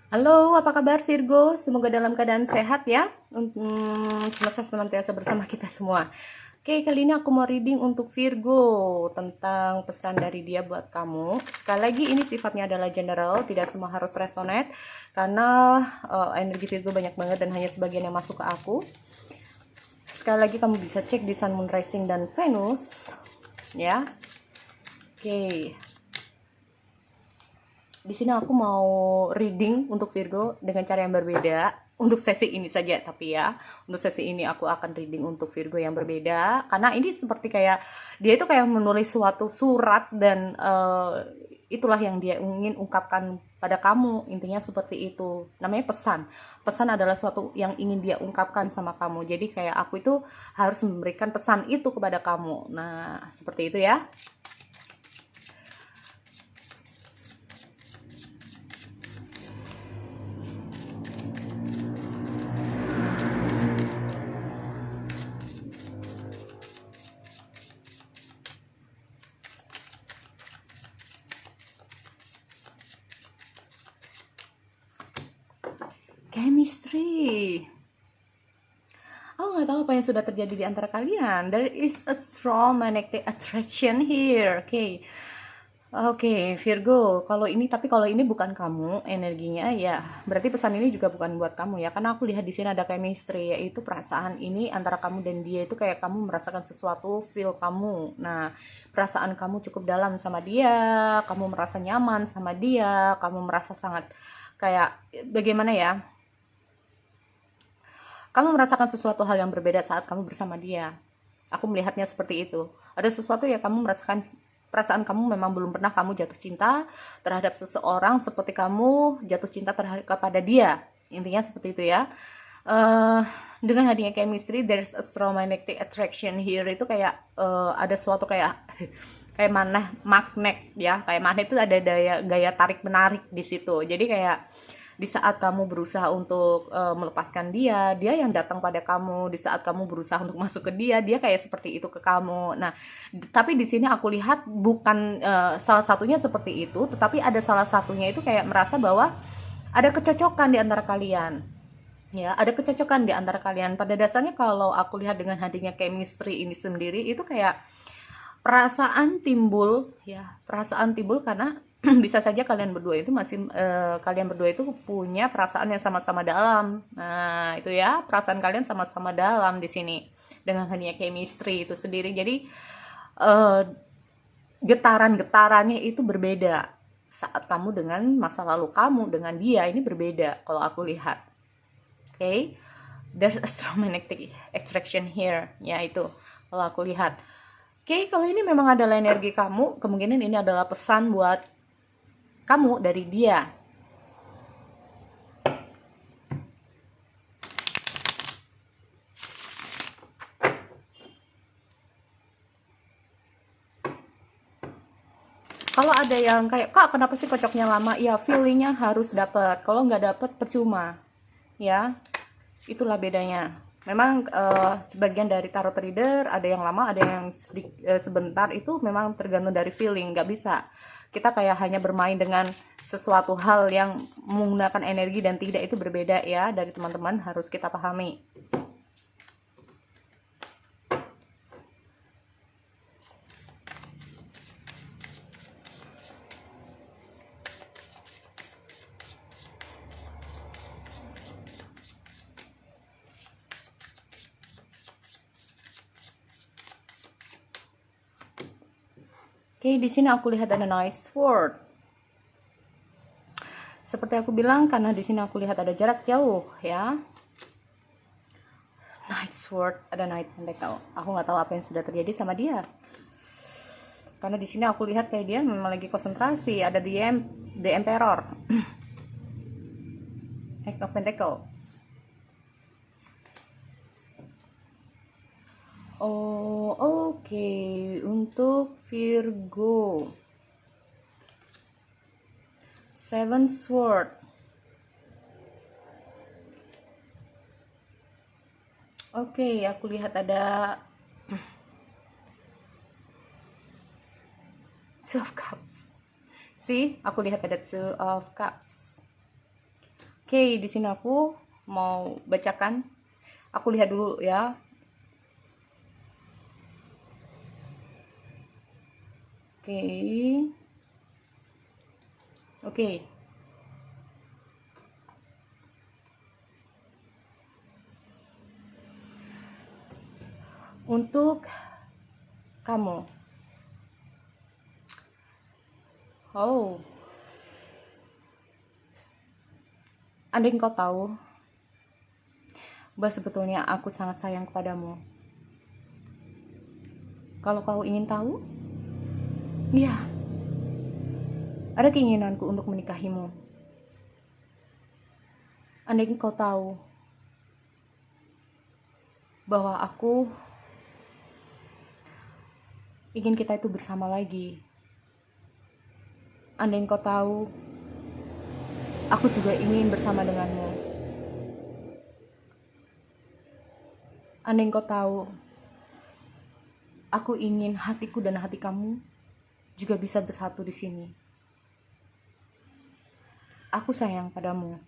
Halo, apa kabar Virgo? Semoga dalam keadaan sehat ya. Semesta senantiasa bersama kita semua. Oke, kali ini aku mau reading untuk Virgo tentang pesan dari dia buat kamu. Sekali lagi ini sifatnya adalah general, tidak semua harus resonate karena energi Virgo banyak banget dan hanya sebagian yang masuk ke aku. Sekali lagi kamu bisa cek di Sun, Moon, Rising dan Venus, ya. Oke. Di sini aku mau reading untuk Virgo dengan cara yang berbeda untuk sesi ini saja, tapi ya untuk sesi ini aku akan reading untuk Virgo yang berbeda karena ini seperti kayak dia itu kayak menulis suatu surat dan itulah yang dia ingin ungkapkan pada kamu, intinya seperti itu, namanya pesan. Pesan adalah suatu yang ingin dia ungkapkan sama kamu, jadi kayak aku itu harus memberikan pesan itu kepada kamu. Nah seperti itu ya. Chemistry. Aku nggak tahu apa yang sudah terjadi di antara kalian. There is a strong magnetic attraction here. Oke, Virgo. Kalau ini bukan kamu energinya, ya berarti pesan ini juga bukan buat kamu ya. Karena aku lihat di sini ada chemistry, yaitu perasaan ini antara kamu dan dia itu kayak kamu merasakan sesuatu, feel kamu. Nah, perasaan kamu cukup dalam sama dia, kamu merasa nyaman sama dia, kamu merasa sangat kayak bagaimana ya? Kamu merasakan sesuatu hal yang berbeda saat kamu bersama dia. Aku melihatnya seperti itu. Ada sesuatu yang kamu merasakan, perasaan kamu memang belum pernah kamu jatuh cinta terhadap seseorang seperti kamu jatuh cinta terhadap kepada dia. Intinya seperti itu ya. Dengan hadirnya chemistry, there's a strong magnetic attraction here, itu kayak ada suatu kayak kayak mana magnet ya, kayak magnet itu ada gaya tarik menarik di situ. Jadi kayak di saat kamu berusaha untuk melepaskan dia, dia yang datang pada kamu. Di saat kamu berusaha untuk masuk ke dia, dia kayak seperti itu ke kamu. Nah, tapi di sini aku lihat bukan salah satunya seperti itu, tetapi ada salah satunya itu kayak merasa bahwa ada kecocokan di antara kalian. Ya, ada kecocokan di antara kalian. Pada dasarnya kalau aku lihat dengan hadirnya chemistry ini sendiri itu kayak perasaan timbul karena bisa saja kalian berdua itu punya perasaan yang sama-sama dalam. Nah, itu ya, perasaan kalian sama-sama dalam di sini dengan hanya chemistry itu sendiri. Jadi eh, getaran-getarannya itu berbeda saat kamu dengan masa lalu kamu dengan dia ini berbeda kalau aku lihat. Okay, there's a strong magnetic attraction here, ya itu kalau aku lihat. Oke, kalau ini memang adalah energi kamu, kemungkinan ini adalah pesan buat kamu dari dia. Kalau ada yang kayak, kak kenapa sih kocoknya lama? Ya feelingnya harus dapat. Kalau nggak dapat percuma, ya itulah bedanya. Memang sebagian dari tarot reader ada yang lama, ada yang sebentar, itu memang tergantung dari feeling, nggak bisa kita kayak hanya bermain dengan sesuatu hal yang menggunakan energi dan tidak, itu berbeda ya, dari teman-teman harus kita pahami. Oke, di sini aku lihat ada nice word. Seperti aku bilang, karena di sini aku lihat ada jarak jauh ya. Nice word, ada night pentacle. Aku nggak tahu apa yang sudah terjadi sama dia. Karena di sini aku lihat kayak dia memang lagi konsentrasi. Ada the emperor. Eight of pentacle. Oh, oke. Untuk Virgo, Seven Sword. Oke, aku lihat ada Two of Cups. See, aku lihat ada Two of Cups. Oke, di sini aku mau bacakan. Aku lihat dulu ya. Oke. Oke. Untuk kamu. Oh, andai engkau tahu bahwa sebetulnya aku sangat sayang kepadamu. Kalau kau ingin tahu, ya, ada keinginanku untuk menikahimu. Andai engkau tahu bahwa aku ingin kita itu bersama lagi. Andai engkau tahu, aku juga ingin bersama denganmu. Andai engkau tahu, aku ingin hatiku dan hati kamu juga bisa bersatu di sini. Aku sayang padamu.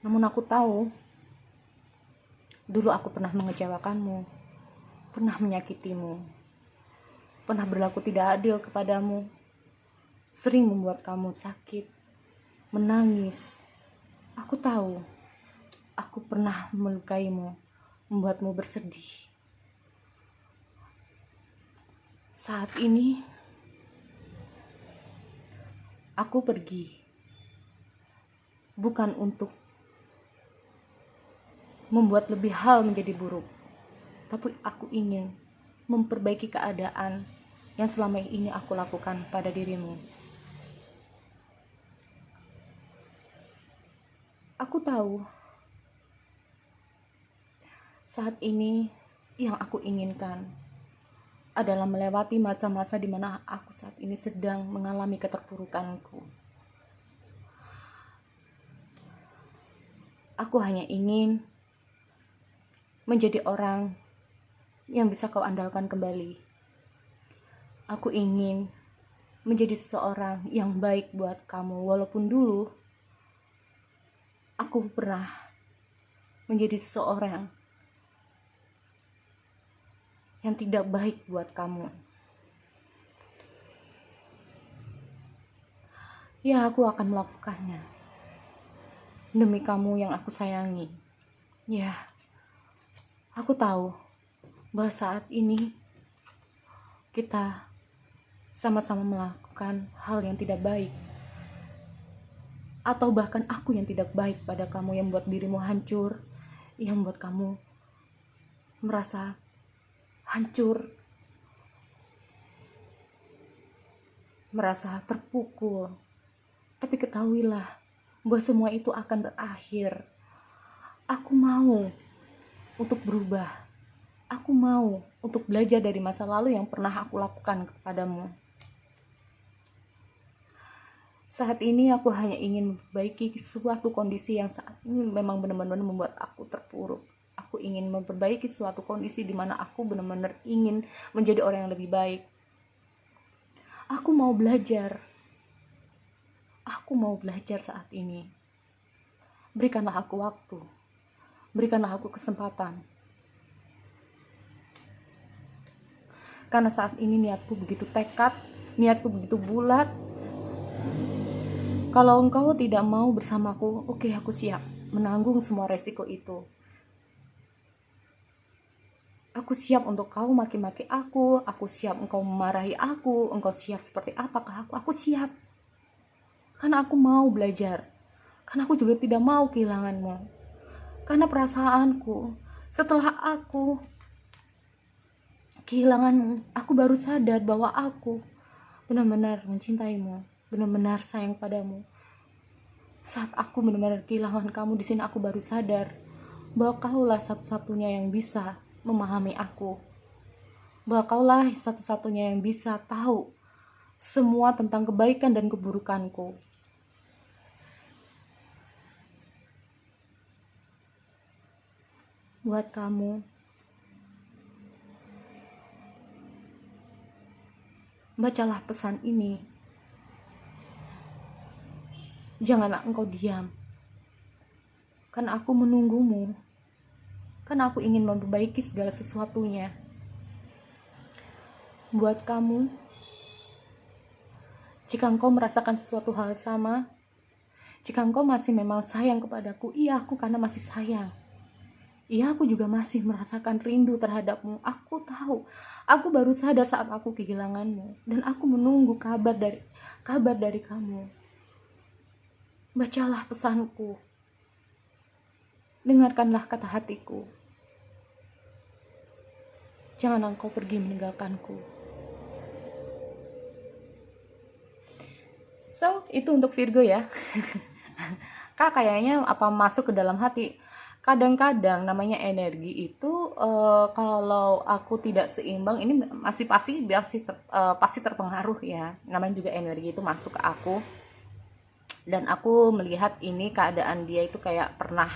Namun aku tahu, dulu aku pernah mengecewakanmu, pernah menyakitimu, pernah berlaku tidak adil kepadamu, sering membuat kamu sakit, menangis. Aku tahu, aku pernah melukaimu, membuatmu bersedih. Saat ini, aku pergi, bukan untuk membuat lebih hal menjadi buruk, tapi aku ingin memperbaiki keadaan yang selama ini aku lakukan pada dirimu. Aku tahu saat ini yang aku inginkan adalah melewati masa-masa di mana aku saat ini sedang mengalami keterpurukanku. Aku hanya ingin menjadi orang yang bisa kau andalkan kembali. Aku ingin menjadi seseorang yang baik buat kamu, walaupun dulu aku pernah menjadi seseorang yang tidak baik buat kamu. Ya, aku akan melakukannya demi kamu yang aku sayangi. Ya, aku tahu bahwa saat ini kita sama-sama melakukan hal yang tidak baik, atau bahkan aku yang tidak baik pada kamu, yang membuat dirimu hancur, yang membuat kamu merasa hancur, merasa terpukul. Tapi ketahuilah bahwa semua itu akan berakhir. Aku mau untuk berubah. Aku mau untuk belajar dari masa lalu yang pernah aku lakukan kepadamu. Saat ini aku hanya ingin memperbaiki suatu kondisi yang saat ini memang benar-benar membuat aku terpuruk. Aku ingin memperbaiki suatu kondisi di mana aku benar-benar ingin menjadi orang yang lebih baik. Aku mau belajar. Aku mau belajar saat ini. Berikanlah aku waktu. Berikanlah aku kesempatan. Karena saat ini niatku begitu tekad, niatku begitu bulat. Kalau engkau tidak mau bersamaku, oke, aku siap menanggung semua resiko itu. Aku siap untuk kau maki-maki aku siap engkau memarahi aku, engkau siap seperti apakah aku siap. Karena aku mau belajar. Karena aku juga tidak mau kehilanganmu. Karena perasaanku, setelah aku kehilanganmu, aku baru sadar bahwa aku benar-benar mencintaimu, benar-benar sayang padamu. Saat aku benar-benar kehilangan kamu, di sini aku baru sadar bahwa kaulah satu-satunya yang bisa memahami aku, bahwa kaulah satu-satunya yang bisa tahu semua tentang kebaikan dan keburukanku. Buat kamu, bacalah pesan ini. Janganlah engkau diam, karena aku menunggumu, karena aku ingin memperbaiki segala sesuatunya. Buat kamu, jika engkau merasakan sesuatu hal sama, jika engkau masih memang sayang kepadaku, iya aku karena masih sayang. Iya aku juga masih merasakan rindu terhadapmu. Aku tahu, aku baru sadar saat aku kehilanganmu, dan aku menunggu kabar dari kamu. Bacalah pesanku, dengarkanlah kata hatiku. Jangan engkau pergi meninggalkanku. So, itu untuk Virgo ya. Kak kayaknya apa masuk ke dalam hati. Kadang-kadang namanya energi itu kalau aku tidak seimbang, ini pasti terpengaruh ya. Namanya juga energi itu masuk ke aku. Dan aku melihat ini keadaan dia itu kayak pernah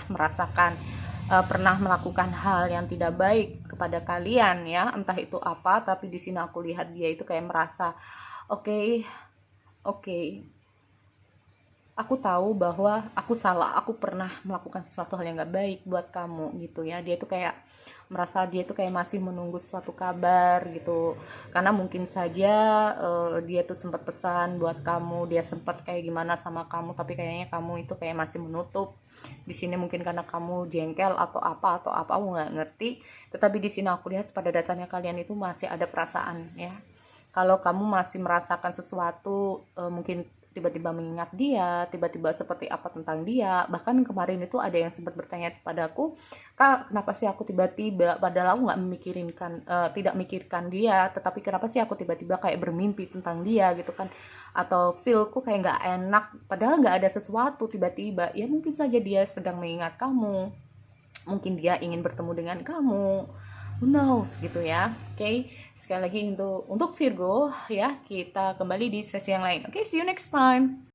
pernah melakukan hal yang tidak baik kepada kalian ya, entah itu apa, tapi di sini aku lihat dia itu kayak merasa oke, aku tahu bahwa aku salah, aku pernah melakukan sesuatu hal yang gak baik buat kamu gitu ya. Dia tuh kayak merasa dia tuh kayak masih menunggu suatu kabar gitu, karena mungkin saja dia tuh sempat pesan buat kamu, dia sempat kayak gimana sama kamu, tapi kayaknya kamu itu kayak masih menutup. Di sini mungkin karena kamu jengkel atau apa aku nggak ngerti, tetapi di sini aku lihat pada dasarnya kalian itu masih ada perasaan ya. Kalau kamu masih merasakan sesuatu, mungkin tiba-tiba mengingat dia, tiba-tiba seperti apa tentang dia. Bahkan kemarin itu ada yang sempat bertanya kepadaku, Kak, kenapa sih aku tiba-tiba, padahal aku tidak mikirkan dia, tetapi kenapa sih aku tiba-tiba kayak bermimpi tentang dia gitu kan, atau feelku kayak nggak enak, padahal nggak ada sesuatu, tiba-tiba ya mungkin saja dia sedang mengingat kamu, mungkin dia ingin bertemu dengan kamu, who knows gitu ya. Oke, sekali lagi untuk Virgo ya, kita kembali di sesi yang lain. Oke, see you next time.